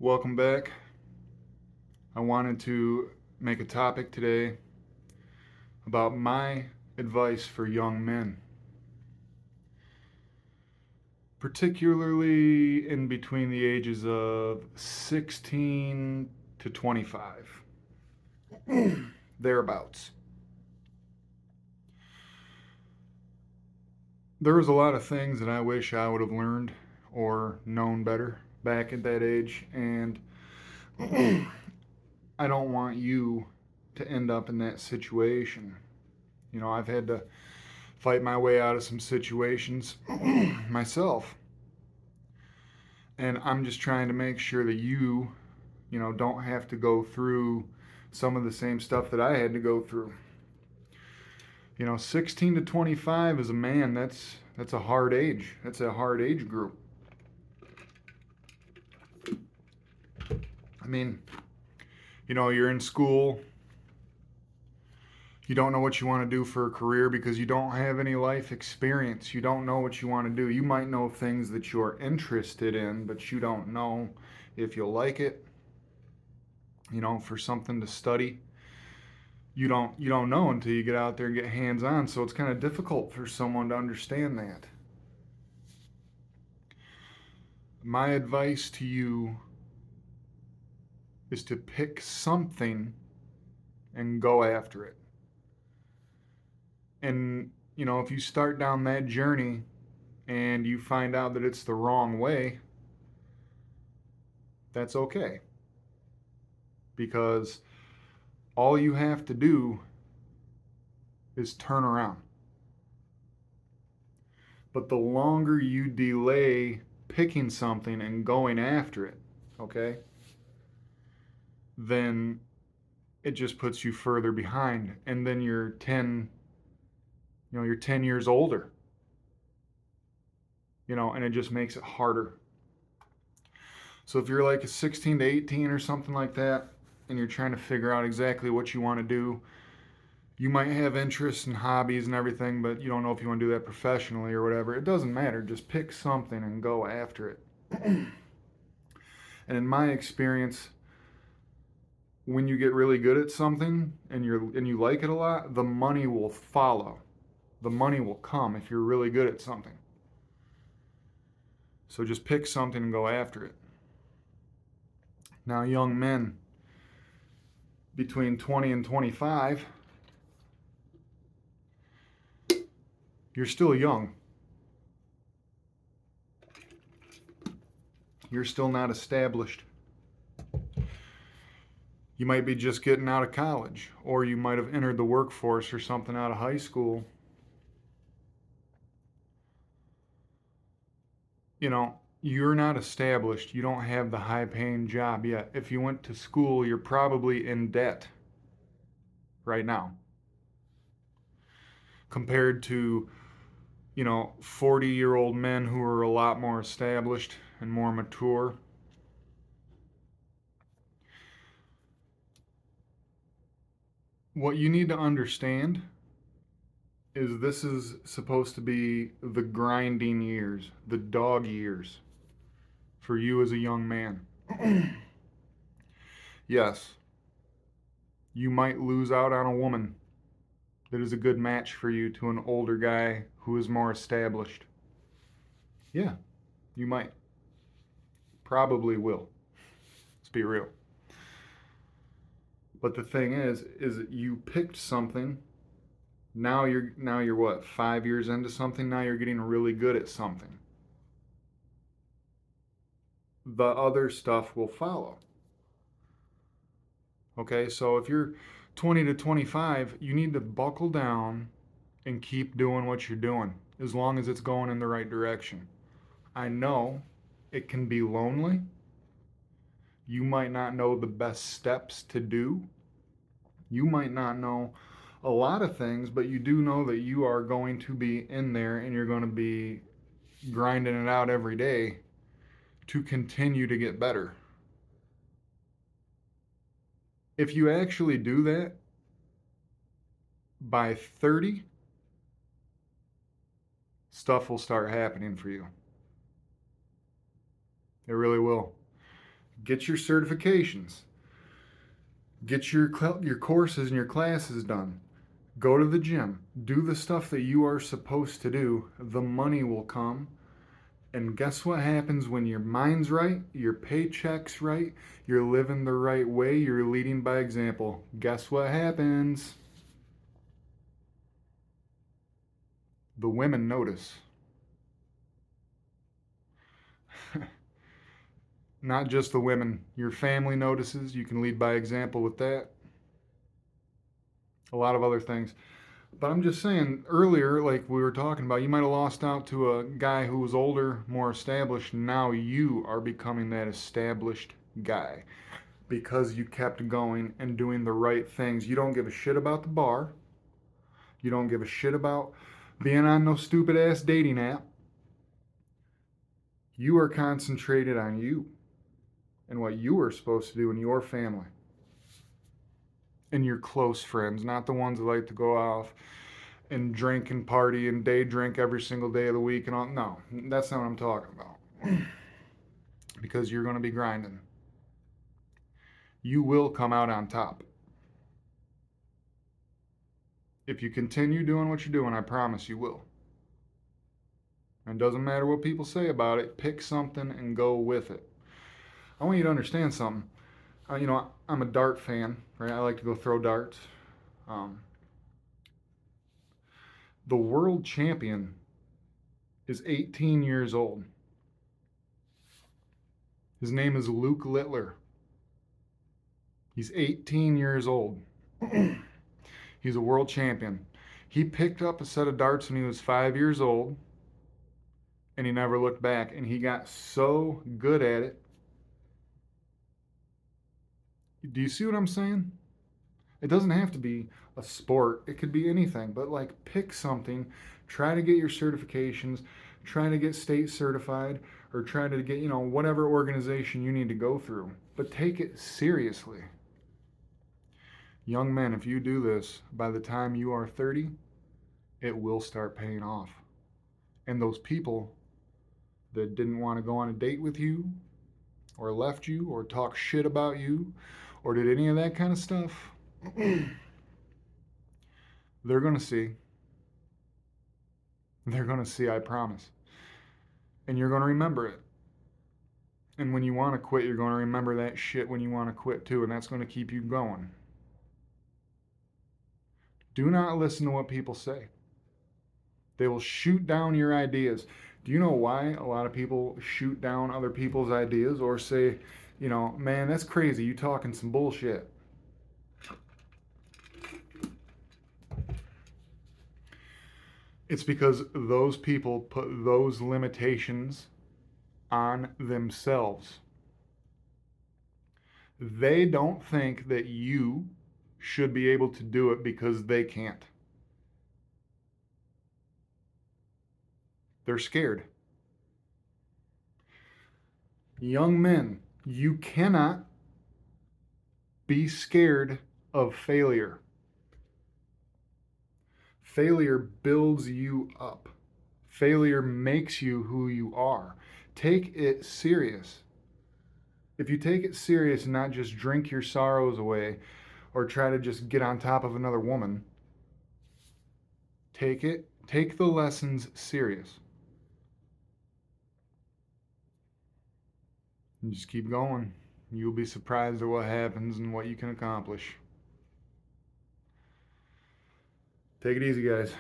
Welcome back. I wanted to make a topic today about my advice for young men, particularly in between the ages of 16 to 25, thereabouts. There was a lot of things that I wish I would have learned or known better back at that age, and I don't want you to end up in that situation. I've had to fight my way out of some situations myself. And I'm just trying to make sure that you don't have to go through some of the same stuff that I had to go through. 16 to 25 as a man, that's a hard age. That's a hard age group. I mean, you're in school, you don't know what you want to do for a career because you don't have any life experience. You don't know what you want to do. You might know things that you're interested in, but you don't know if you'll like it. For something to study, you don't know until you get out there and get hands on. So it's kind of difficult for someone to understand that. My advice to you is to pick something and go after it. And if you start down that journey and you find out that it's the wrong way, that's okay. Because all you have to do is turn around. But the longer you delay picking something and going after it, okay, then it just puts you further behind. And then you're 10 years older, and it just makes it harder. So if you're like a 16 to 18 or something like that, and you're trying to figure out exactly what you want to do, you might have interests and hobbies and everything, but you don't know if you want to do that professionally or whatever. It doesn't matter. Just pick something and go after it. And in my experience, when you get really good at something and you like it a lot, the money will follow. The money will come if you're really good at something. So just pick something and go after it. Now, young men between 20 and 25, you're still young. You're still not established. You might be just getting out of college, or you might have entered the workforce or something out of high school. You're not established. You don't have the high paying job yet. If you went to school, you're probably in debt right now compared to 40-year-old men who are a lot more established and more mature. What you need to understand is this is supposed to be the grinding years, the dog years for you as a young man. Yes, you might lose out on a woman that is a good match for you to an older guy who is more established. Yeah, you might. Probably will. Let's be real. But the thing is you picked something. Now you're what, 5 years into something? Now you're getting really good at something. The other stuff will follow. Okay, so if you're 20 to 25, you need to buckle down and keep doing what you're doing as long as it's going in the right direction. I know it can be lonely. You might not know the best steps to do. You might not know a lot of things, but you do know that you are going to be in there and you're going to be grinding it out every day to continue to get better. If you actually do that by 30, stuff will start happening for you. It really will. Get your certifications. Get your courses and your classes done. Go to the gym. Do the stuff that you are supposed to do. The money will come. And guess what happens when your mind's right, your paycheck's right, you're living the right way, you're leading by example. Guess what happens? The women notice. Not just the women. Your family notices. You can lead by example with that. A lot of other things. But I'm just saying, earlier, like we were talking about, you might have lost out to a guy who was older, more established. Now you are becoming that established guy because you kept going and doing the right things. You don't give a shit about the bar. You don't give a shit about being on no stupid ass dating app. You are concentrated on you and what you are supposed to do in your family and your close friends, not the ones that like to go off and drink and party and day drink every single day of the week and all. No, that's not what I'm talking about. Because you're going to be grinding. You will come out on top. If you continue doing what you're doing, I promise you will. And it doesn't matter what people say about it, pick something and go with it. I want you to understand something. I'm a dart fan, right? I like to go throw darts. The world champion is 18 years old. His name is Luke Littler. He's 18 years old. He's a world champion. He picked up a set of darts when he was 5 years old, and he never looked back. And he got so good at it. Do you see what I'm saying? It doesn't have to be a sport. It could be anything. But like, pick something. Try to get your certifications. Try to get state certified, or try to get, whatever organization you need to go through. But take it seriously. Young men, if you do this, by the time you are 30, it will start paying off. And those people that didn't want to go on a date with you, or left you, or talk shit about you, or did any of that kind of stuff, they're going to see. They're going to see, I promise. And you're going to remember it. And when you want to quit, you're going to remember that shit when you want to quit too, and that's going to keep you going. Do not listen to what people say. They will shoot down your ideas. Do you know why a lot of people shoot down other people's ideas or say, man, that's crazy, you talking some bullshit? It's because those people put those limitations on themselves. They don't think that you should be able to do it because they can't. They're scared. Young men, you cannot be scared of failure. Failure builds you up. Failure makes you who you are. Take it serious. If you take it serious and not just drink your sorrows away or try to just get on top of another woman, take the lessons serious. And just keep going. You'll be surprised at what happens and what you can accomplish. Take it easy, guys.